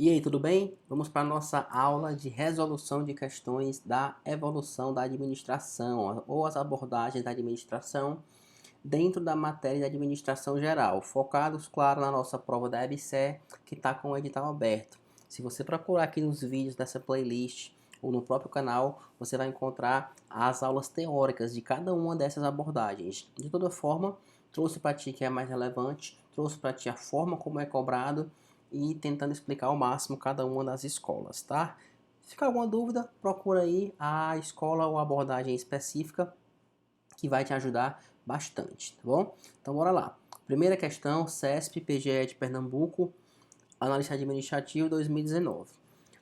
E aí, tudo bem? Vamos para a nossa aula de resolução de questões da evolução da administração, ou as abordagens da administração dentro da matéria de administração geral, focados, claro, na nossa prova da EBSER, que está com o edital aberto. Se você procurar aqui nos vídeos dessa playlist ou no próprio canal, você vai encontrar as aulas teóricas de cada uma dessas abordagens. De toda forma, trouxe para ti que é mais relevante, trouxe para ti a forma como é cobrado e tentando explicar ao máximo cada uma das escolas, tá? Se ficar alguma dúvida, procura aí a escola ou abordagem específica que vai te ajudar bastante, tá bom? Então bora lá. Primeira questão, CESP, PGE de Pernambuco, Analista Administrativo 2019.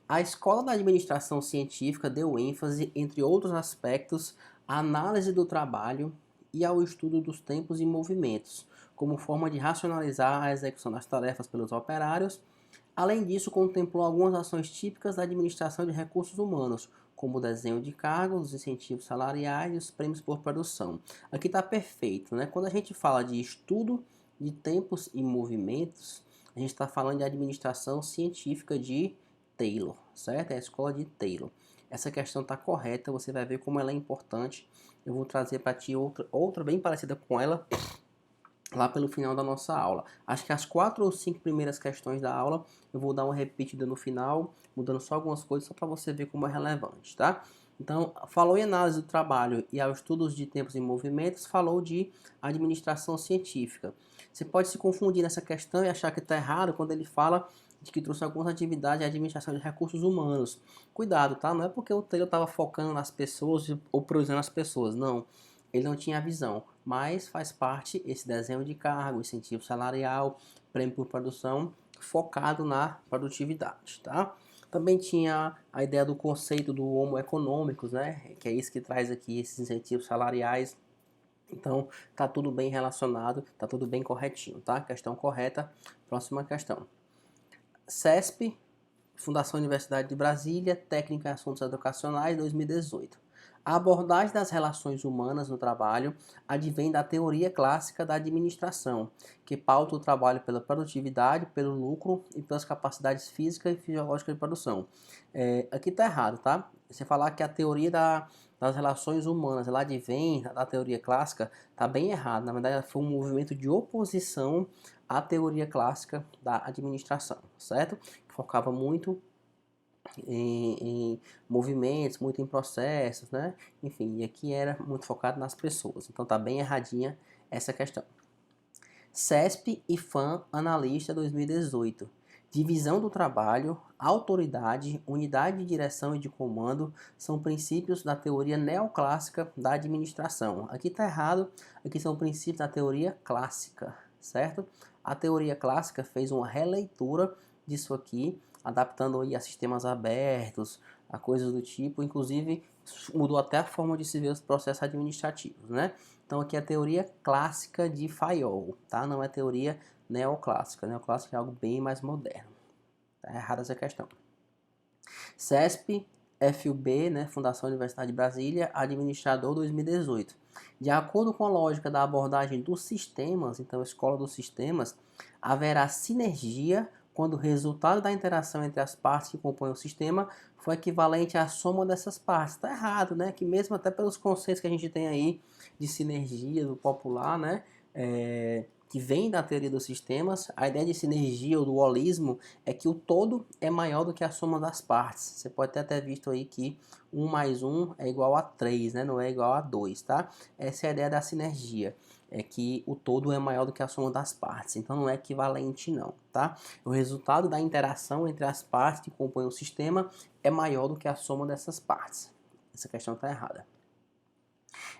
A Escola da Administração Científica deu ênfase, entre outros aspectos, à análise do trabalho e ao estudo dos tempos e movimentos, como forma de racionalizar a execução das tarefas pelos operários. Além disso, contemplou algumas ações típicas da administração de recursos humanos, como o desenho de cargos, os incentivos salariais e os prêmios por produção. Aqui está perfeito, né? Quando a gente fala de estudo de tempos e movimentos, a gente está falando de administração científica de Taylor, certo? É a escola de Taylor. Essa questão está correta, você vai ver como ela é importante. Eu vou trazer para ti outra bem parecida com ela lá pelo final da nossa aula. Acho que as 4 ou 5 primeiras questões da aula eu vou dar uma repetida no final, mudando só algumas coisas, só para você ver como é relevante, tá? Então, falou em análise do trabalho e aos estudos de tempos e movimentos, falou de administração científica. Você pode se confundir nessa questão e achar que está errado quando ele fala de que trouxe algumas atividades de administração de recursos humanos. Cuidado, tá? Não é porque o Taylor estava focando nas pessoas ou priorizando as pessoas, não. Ele não tinha a visão, mas faz parte esse desenho de cargo, incentivo salarial, prêmio por produção, focado na produtividade, tá? Também tinha a ideia do conceito do homo econômicos, né? Que é isso que traz aqui esses incentivos salariais. Então, tá tudo bem relacionado, tá tudo bem corretinho, tá? Questão correta. Próxima questão. CESP, Fundação Universidade de Brasília, Técnica em Assuntos Educacionais, 2018. A abordagem das relações humanas no trabalho advém da teoria clássica da administração, que pauta o trabalho pela produtividade, pelo lucro e pelas capacidades físicas e fisiológicas de produção. Aqui está errado, tá? Você falar que a teoria das relações humanas ela advém da teoria clássica, está bem errado. Na verdade, foi um movimento de oposição à teoria clássica da administração, certo? Que focava muito em movimentos, muito em processos, né? Enfim, e aqui era muito focado nas pessoas. Então tá bem erradinha essa questão. CESP e FAM Analista 2018. Divisão do trabalho, autoridade, unidade de direção e de comando são princípios da teoria neoclássica da administração. Aqui está errado, aqui são princípios da teoria clássica, certo? A teoria clássica fez uma releitura disso aqui, adaptando aí a sistemas abertos, a coisas do tipo, inclusive mudou até a forma de se ver os processos administrativos, né? Então aqui é a teoria clássica de Fayol, tá? Não é teoria neoclássica. Neoclássica é algo bem mais moderno. Tá errada essa questão. CESP, FUB, né? Fundação Universidade de Brasília, Administrador 2018. De acordo com a lógica da abordagem dos sistemas, então Escola dos Sistemas, haverá sinergia quando o resultado da interação entre as partes que compõem o sistema for equivalente à soma dessas partes. Está errado, né? Que mesmo até pelos conceitos que a gente tem aí de sinergia do popular, né? Que vem da teoria dos sistemas, a ideia de sinergia ou do holismo é que o todo é maior do que a soma das partes. Você pode ter até visto aí que 1 mais 1 é igual a 3, né? Não é igual a 2, tá? Essa é a ideia da sinergia, é que o todo é maior do que a soma das partes, então não é equivalente não, tá? O resultado da interação entre as partes que compõem o sistema é maior do que a soma dessas partes. Essa questão está errada.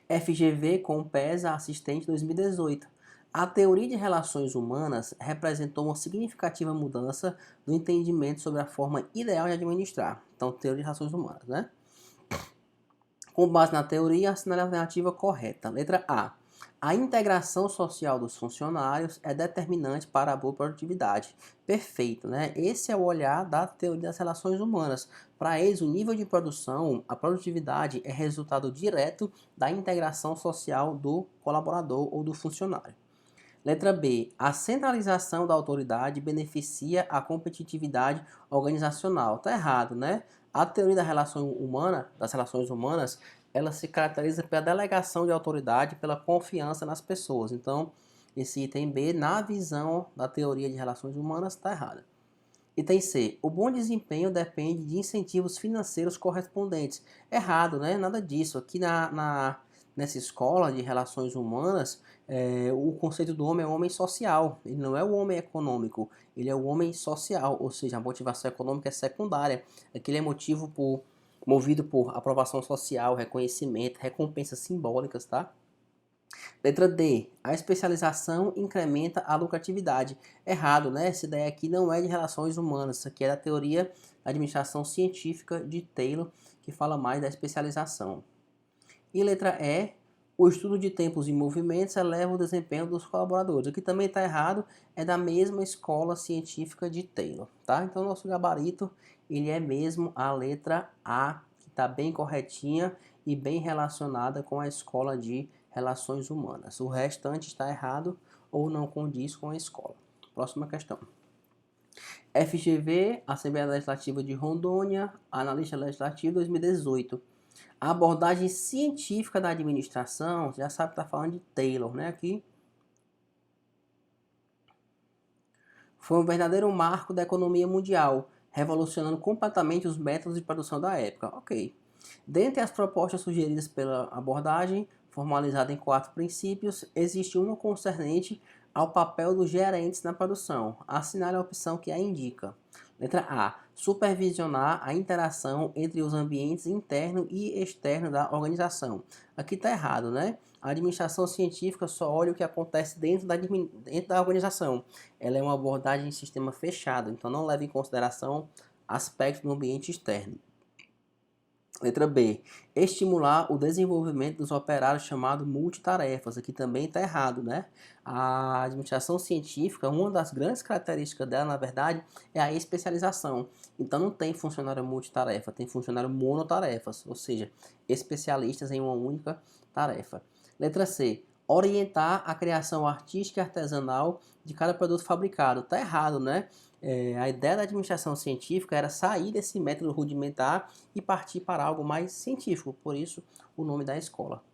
FGV com PESA Assistente 2018. A teoria de relações humanas representou uma significativa mudança do entendimento sobre a forma ideal de administrar. Então, teoria de relações humanas, né? Com base na teoria, assinale a alternativa correta. Letra A. A integração social dos funcionários é determinante para a boa produtividade. Perfeito, né? Esse é o olhar da teoria das relações humanas. Para eles, o nível de produção, a produtividade é resultado direto da integração social do colaborador ou do funcionário. Letra B. A centralização da autoridade beneficia a competitividade organizacional. Tá errado, né? A teoria das relações humanas, ela se caracteriza pela delegação de autoridade, pela confiança nas pessoas. Então, esse item B, na visão da teoria de relações humanas, está errado. Item C. O bom desempenho depende de incentivos financeiros correspondentes. Errado, né? Nada disso. Aqui nessa escola de relações humanas, o conceito do homem é o homem social. Ele não é o homem econômico, ele é o homem social. Ou seja, a motivação econômica é secundária. Aquele é movido por aprovação social, reconhecimento, recompensas simbólicas, tá? Letra D. A especialização incrementa a lucratividade. Errado, né? Essa ideia aqui não é de relações humanas. Isso aqui é da teoria da administração científica de Taylor, que fala mais da especialização. E letra E. O estudo de tempos e movimentos eleva o desempenho dos colaboradores. O que também está errado é da mesma escola científica de Taylor, tá? Então, nosso gabarito, ele é mesmo a letra A, que está bem corretinha e bem relacionada com a escola de relações humanas. O restante está errado ou não condiz com a escola. Próxima questão. FGV, Assembleia Legislativa de Rondônia, Analista Legislativo 2018. A abordagem científica da administração, já sabe que está falando de Taylor, né? Aqui foi um verdadeiro marco da economia mundial, revolucionando completamente os métodos de produção da época. Ok. Dentre as propostas sugeridas pela abordagem, formalizada em 4 princípios, existe uma concernente ao papel dos gerentes na produção. Assinale a opção que a indica. Letra A. Supervisionar a interação entre os ambientes interno e externo da organização. Aqui está errado, né? A administração científica só olha o que acontece dentro da organização. Ela é uma abordagem em sistema fechado, então não leva em consideração aspectos do ambiente externo. Letra B. Estimular o desenvolvimento dos operários chamado multitarefas. Aqui também está errado, né? A administração científica, uma das grandes características dela, na verdade, é a especialização. Então não tem funcionário multitarefa, tem funcionário monotarefas, ou seja, especialistas em uma única tarefa. Letra C. Orientar a criação artística e artesanal de cada produto fabricado. Está errado, né? A ideia da administração científica era sair desse método rudimentar e partir para algo mais científico, por isso o nome da escola.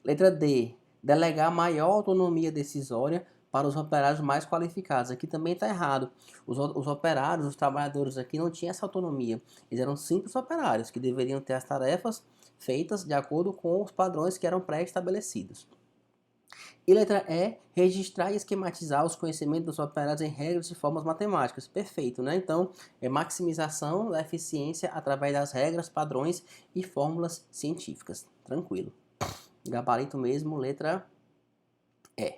Letra D. Delegar maior autonomia decisória para os operários mais qualificados. Aqui também está errado. Os operários, os trabalhadores aqui não tinham essa autonomia. Eles eram simples operários que deveriam ter as tarefas feitas de acordo com os padrões que eram pré-estabelecidos. E letra E, registrar e esquematizar os conhecimentos dos operários em regras e formas matemáticas. Perfeito, né? Então, é maximização da eficiência através das regras, padrões e fórmulas científicas. Tranquilo. Gabarito mesmo, letra E.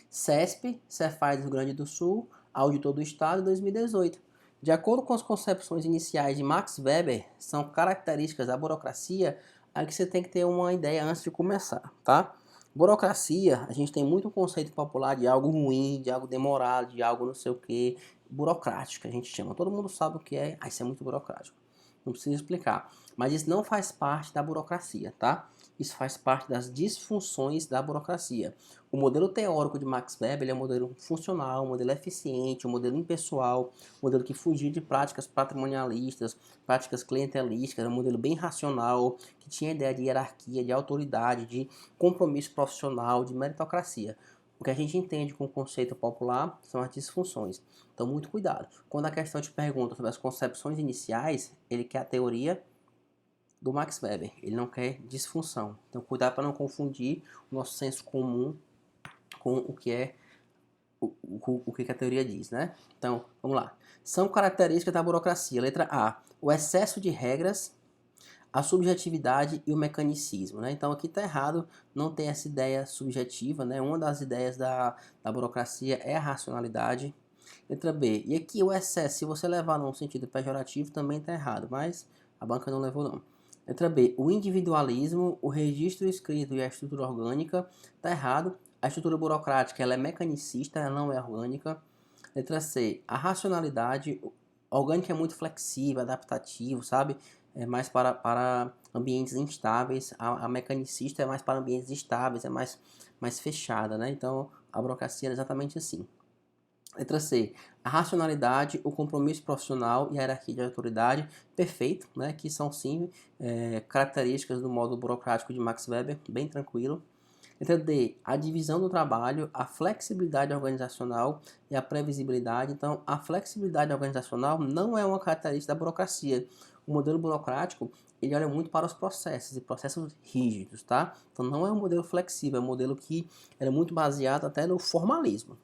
CESP, Cefaz do Rio Grande do Sul, Auditor do Estado, 2018. De acordo com as concepções iniciais de Max Weber, são características da burocracia a que você tem que ter uma ideia antes de começar, tá? Burocracia, a gente tem muito conceito popular de algo ruim, de algo demorado, de algo não sei o que, burocrático, a gente chama. Todo mundo sabe o que é, isso é muito burocrático. Não preciso explicar. Mas isso não faz parte da burocracia, tá? Isso faz parte das disfunções da burocracia. O modelo teórico de Max Weber é um modelo funcional, um modelo eficiente, um modelo impessoal, um modelo que fugia de práticas patrimonialistas, práticas clientelísticas, um modelo bem racional, que tinha ideia de hierarquia, de autoridade, de compromisso profissional, de meritocracia. O que a gente entende com o conceito popular são as disfunções. Então, muito cuidado. Quando a questão te pergunta sobre as concepções iniciais, ele quer a teoria do Max Weber. Ele não quer disfunção. Então, cuidado para não confundir o nosso senso comum com o que é o que a teoria diz, né? Então, vamos lá. São características da burocracia. Letra A. O excesso de regras, a subjetividade e o mecanicismo, né? Então aqui está errado, não tem essa ideia subjetiva, né? Uma das ideias da burocracia é a racionalidade. Letra B. E aqui o excesso, se você levar num sentido pejorativo, também está errado, mas a banca não levou não. Letra B. O individualismo, o registro escrito e a estrutura orgânica, está errado. A estrutura burocrática ela é mecanicista, ela não é orgânica. Letra C. A racionalidade orgânica é muito flexível, adaptativo, sabe? É mais para ambientes instáveis. A mecanicista é mais para ambientes estáveis, é mais fechada, né? Então, A burocracia era exatamente assim. Letra C, a racionalidade, o compromisso profissional e a hierarquia de autoridade, perfeito, né? Que são sim características do modo burocrático de Max Weber, bem tranquilo. Letra D, a divisão do trabalho, a flexibilidade organizacional e a previsibilidade. Então, a flexibilidade organizacional não é uma característica da burocracia. O modelo burocrático, ele olha muito para os processos, e processos rígidos, tá? Então, não é um modelo flexível, é um modelo que era muito baseado até no formalismo.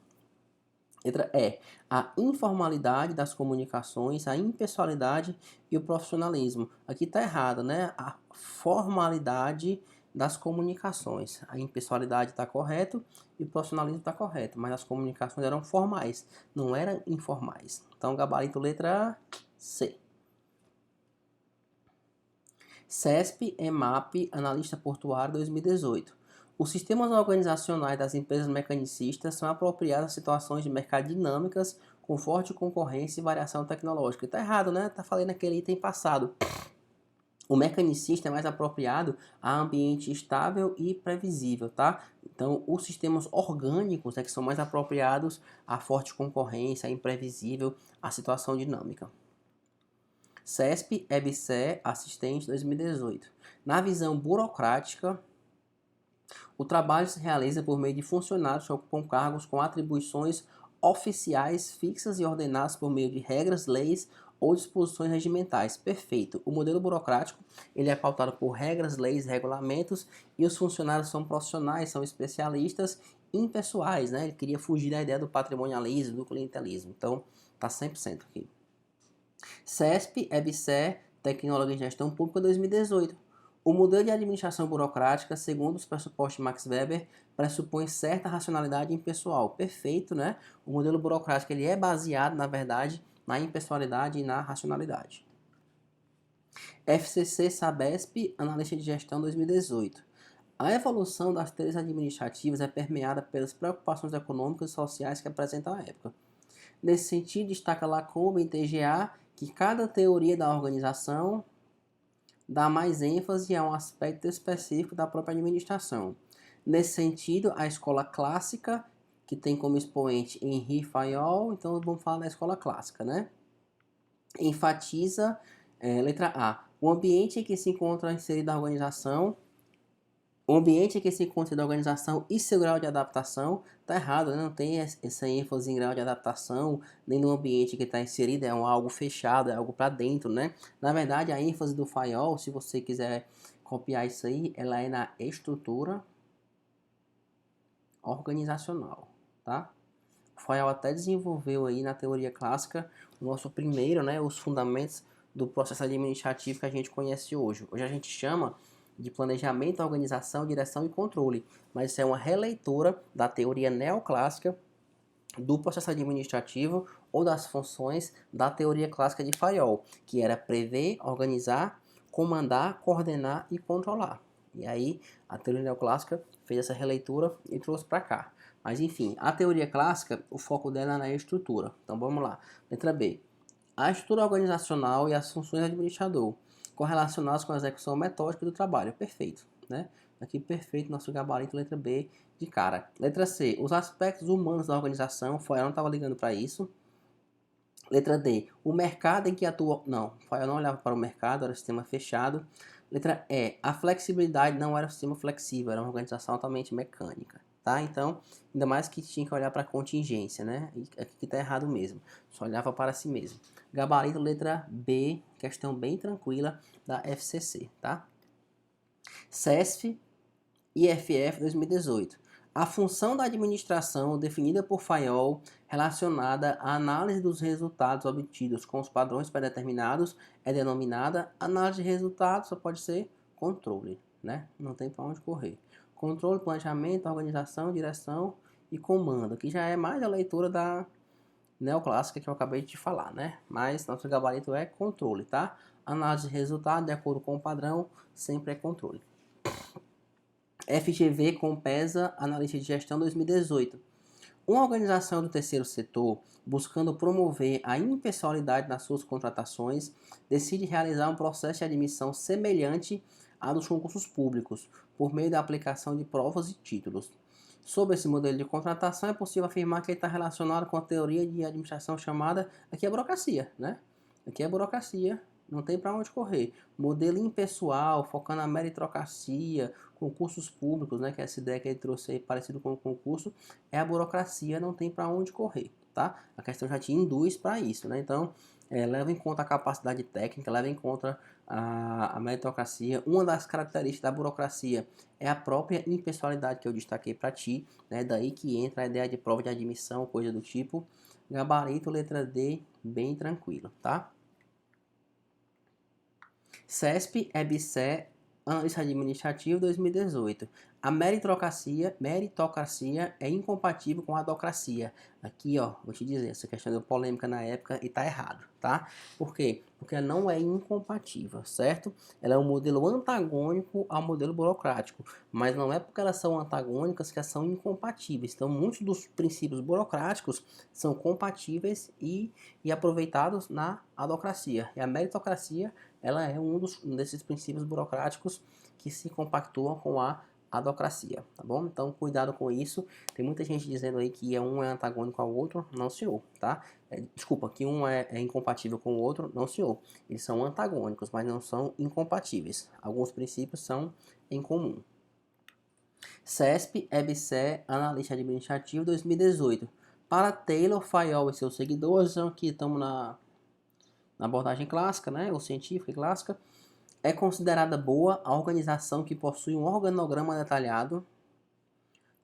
Letra E, a informalidade das comunicações, a impessoalidade e o profissionalismo. Aqui está errado, né? A formalidade das comunicações. A impessoalidade está correto e o profissionalismo está correto, mas as comunicações eram formais, não eram informais. Então, gabarito letra C. CESP, EMAP, Analista Portuário 2018. Os sistemas organizacionais das empresas mecanicistas são apropriados a situações de mercado dinâmicas com forte concorrência e variação tecnológica. Está errado, né? Está falando naquele item passado. O mecanicista é mais apropriado a ambiente estável e previsível, tá? Então, os sistemas orgânicos é que são mais apropriados à forte concorrência, a imprevisível, a situação dinâmica. CESP, EBSE, Assistente 2018. Na visão burocrática, o trabalho se realiza por meio de funcionários que ocupam cargos com atribuições oficiais fixas e ordenadas por meio de regras, leis ou disposições regimentais. Perfeito. O modelo burocrático ele é pautado por regras, leis, regulamentos e os funcionários são profissionais, são especialistas impessoais, né? Ele queria fugir da ideia do patrimonialismo, do clientelismo. Então, tá 100% aqui. CESP, EBSE, Tecnóloga em Gestão Pública 2018. O modelo de administração burocrática, segundo os pressupostos de Max Weber, pressupõe certa racionalidade impessoal. Perfeito, né? O modelo burocrático ele é baseado, na verdade, na impessoalidade e na racionalidade. FCC Sabesp, Analista de Gestão 2018. A evolução das teorias administrativas é permeada pelas preocupações econômicas e sociais que apresentam a época. Nesse sentido, destaca Lacombe em TGA que cada teoria da organização dá mais ênfase a um aspecto específico da própria administração. Nesse sentido, a escola clássica, que tem como expoente Henri Fayol, então vamos falar da escola clássica, né? Enfatiza, letra A, o ambiente em que se encontra inserida a organização. O ambiente em que se encontra da organização e seu grau de adaptação está errado, né? Não tem essa ênfase em grau de adaptação, nem no ambiente que está inserido, é algo fechado, é algo para dentro, né? Na verdade, a ênfase do Fayol, se você quiser copiar isso aí, ela é na estrutura organizacional, tá? O Fayol até desenvolveu aí na teoria clássica o nosso primeiro, né, os fundamentos do processo administrativo que a gente conhece hoje. Hoje a gente chama de planejamento, organização, direção e controle, mas isso é uma releitura da teoria neoclássica do processo administrativo ou das funções da teoria clássica de Fayol, que era prever, organizar, comandar, coordenar e controlar. E aí a teoria neoclássica fez essa releitura e trouxe para cá. Mas enfim, a teoria clássica, o foco dela é na estrutura. Então vamos lá. Letra B. A estrutura organizacional e as funções do administrador correlacionadas com a execução metódica do trabalho. Perfeito, né? Aqui perfeito, nosso gabarito, letra B de cara. Letra C, os aspectos humanos da organização, Fayol não estava ligando para isso. Letra D, o mercado em que atua... Não, Fayol não olhava para o mercado, era um sistema fechado. Letra E, a flexibilidade não era um sistema flexível, era uma organização altamente mecânica. Tá? Então, ainda mais que tinha que olhar para a contingência, né? E aqui está errado mesmo, só olhava para si mesmo. Gabarito, letra B, questão bem tranquila da FCC, tá? CESF e IFF 2018. A função da administração definida por Fayol relacionada à análise dos resultados obtidos com os padrões pré-determinados é denominada análise de resultados, só pode ser controle, né? Não tem para onde correr. Controle, planejamento, organização, direção e comando, que já é mais a leitura da neoclássica que eu acabei de falar, né? Mas nosso gabarito é controle, tá? Análise de resultado de acordo com o padrão sempre é controle. FGV Compesa, Analista de Gestão 2018. Uma organização do terceiro setor, buscando promover a impessoalidade nas suas contratações, decide realizar um processo de admissão semelhante a dos concursos públicos, por meio da aplicação de provas e títulos. Sobre esse modelo de contratação, é possível afirmar que ele está relacionado com a teoria de administração chamada, aqui é burocracia, né? Aqui é burocracia, não tem para onde correr. Modelo impessoal, focando na meritocracia, concursos públicos, né? Que é essa ideia que ele trouxe aí, parecido com o concurso, é a burocracia, não tem para onde correr, tá? A questão já te induz para isso, né? Então, leva em conta a capacidade técnica, leva em conta a meritocracia. Uma das características da burocracia é a própria impessoalidade que eu destaquei para ti, né? Daí que entra a ideia de prova de admissão, coisa do tipo. Gabarito, letra D, bem tranquilo, tá? CESP, EBSER, Analista Administrativo 2018. A meritocracia é incompatível com a adocracia. Aqui, ó, vou te dizer, essa questão deu polêmica na época e tá errado, tá? Por quê? Porque ela não é incompatível, certo? Ela é um modelo antagônico ao modelo burocrático, mas não é porque elas são antagônicas que elas são incompatíveis. Então, muitos dos princípios burocráticos são compatíveis e aproveitados na adocracia. E a meritocracia, ela é um desses princípios burocráticos que se compactuam com a adocracia, tá bom? Então, cuidado com isso. Tem muita gente dizendo aí que um é antagônico ao outro. Não, senhor, tá? Desculpa, que um é incompatível com o outro. Não, senhor. Eles são antagônicos, mas não são incompatíveis. Alguns princípios são em comum. CESP, EBSER, Analista Administrativo 2018. Para Taylor, Fayol e seus seguidores, aqui estamos na abordagem clássica, né, ou científica e clássica, é considerada boa a organização que possui um organograma detalhado,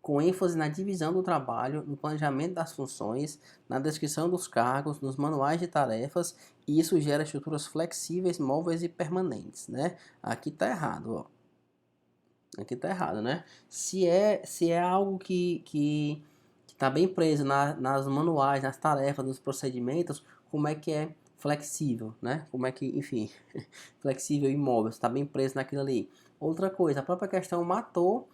com ênfase na divisão do trabalho, no planejamento das funções, na descrição dos cargos, nos manuais de tarefas, e isso gera estruturas flexíveis, móveis e permanentes, né? Aqui tá errado, ó. Aqui tá errado, né? Se é algo que tá bem preso nas manuais, nas tarefas, nos procedimentos, como é que é flexível, né? Como é que, enfim, flexível e imóvel, está bem preso naquilo ali. Outra coisa, a própria questão matou,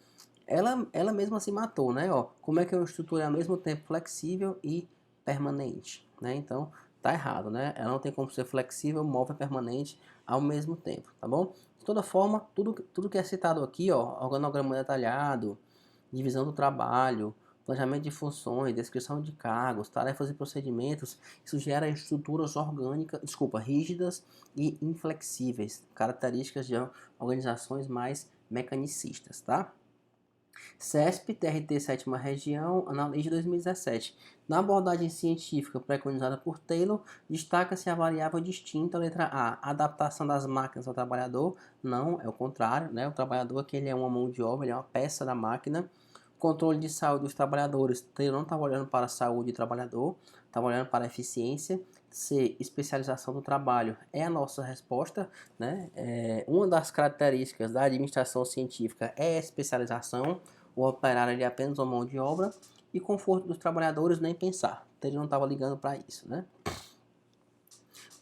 ela mesma se matou, né? Ó, como é que eu estruturo ao mesmo tempo flexível e permanente, né? Então, tá errado, né? Ela não tem como ser flexível, móvel e permanente ao mesmo tempo, tá bom? De toda forma, tudo que é citado aqui, ó, organograma detalhado, divisão do trabalho, planejamento de funções, descrição de cargos, tarefas e procedimentos, isso gera estruturas orgânicas, rígidas e inflexíveis, características de organizações mais mecanicistas, tá? CESP, TRT Sétima Região, Analista 2017. Na abordagem científica preconizada por Taylor, destaca-se a variável distinta, letra A, adaptação das máquinas ao trabalhador. Não, é o contrário, né? O trabalhador aqui ele é uma mão de obra, ele é uma peça da máquina. Controle de saúde dos trabalhadores, Taylor não estava olhando para a saúde do trabalhador, estava olhando para a eficiência. C, especialização do trabalho é a nossa resposta, né? Uma das características da administração científica é a especialização. O operário ele é apenas uma mão de obra. E conforto dos trabalhadores, nem pensar. Então, ele não estava ligando para isso, né?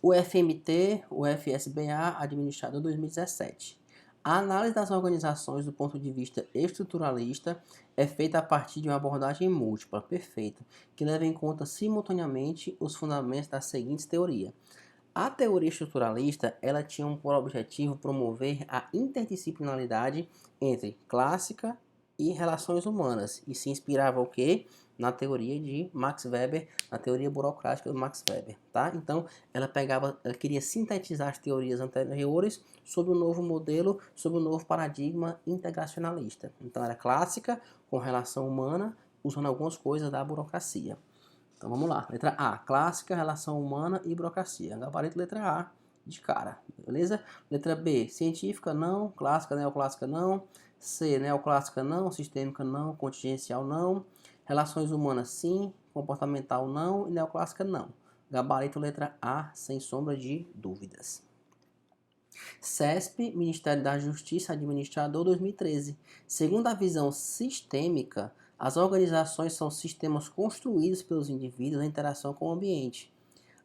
O FMT, o FSBA, administrado em 2017. A análise das organizações do ponto de vista estruturalista é feita a partir de uma abordagem múltipla, perfeita, que leva em conta simultaneamente os fundamentos das seguintes teorias. A teoria estruturalista, ela tinha por objetivo promover a interdisciplinaridade entre clássica e relações humanas, e se inspirava o quê? Na teoria de Max Weber, na teoria burocrática do Max Weber, tá? Então, ela queria sintetizar as teorias anteriores sobre o novo modelo, sobre o novo paradigma integracionalista. Então, era clássica com relação humana, usando algumas coisas da burocracia. Então vamos lá, letra A, clássica, relação humana e burocracia. Gabarito letra A, de cara, beleza? Letra B, científica não, clássica, neoclássica não. C, neoclássica não, sistêmica não, contingencial não. Relações humanas sim, comportamental não e neoclássica não. Gabarito letra A, sem sombra de dúvidas. CESP, Ministério da Justiça, Administrador 2013. Segundo a visão sistêmica, as organizações são sistemas construídos pelos indivíduos em interação com o ambiente.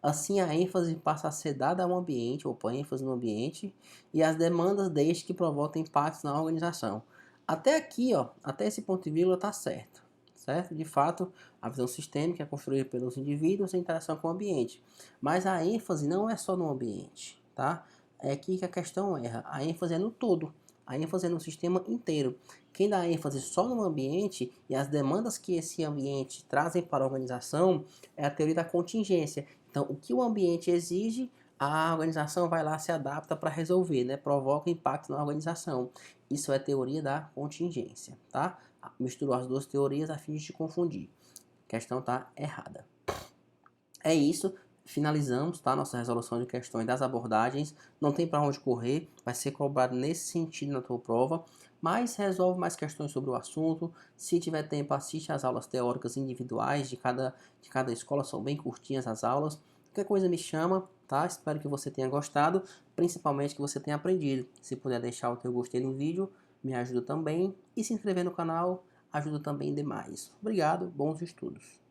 Assim, a ênfase passa a ser dada ao ambiente, ou põe ênfase no ambiente, e as demandas deste que provocam impactos na organização. Até aqui, ó, até esse ponto de vírgula está certo. Certo? De fato, a visão sistêmica é construída pelos indivíduos em interação com o ambiente. Mas a ênfase não é só no ambiente, tá? É aqui que a questão erra. A ênfase é no todo. A ênfase é no sistema inteiro. Quem dá ênfase só no ambiente e as demandas que esse ambiente trazem para a organização é a teoria da contingência. Então, o que o ambiente exige, a organização vai lá, se adapta para resolver, né? Provoca impacto na organização. Isso é teoria da contingência, tá? Misturou as duas teorias a fim de te confundir. A questão tá errada. É isso. Finalizamos, tá? Nossa resolução de questões das abordagens. Não tem para onde correr, vai ser cobrado nesse sentido na tua prova, mas resolve mais questões sobre o assunto. Se tiver tempo, assiste às aulas teóricas individuais de cada escola, são bem curtinhas as aulas. Qualquer coisa me chama, tá? Espero que você tenha gostado, principalmente que você tenha aprendido. Se puder deixar o teu gostei no vídeo, me ajuda também. E se inscrever no canal ajuda também demais. Obrigado, bons estudos.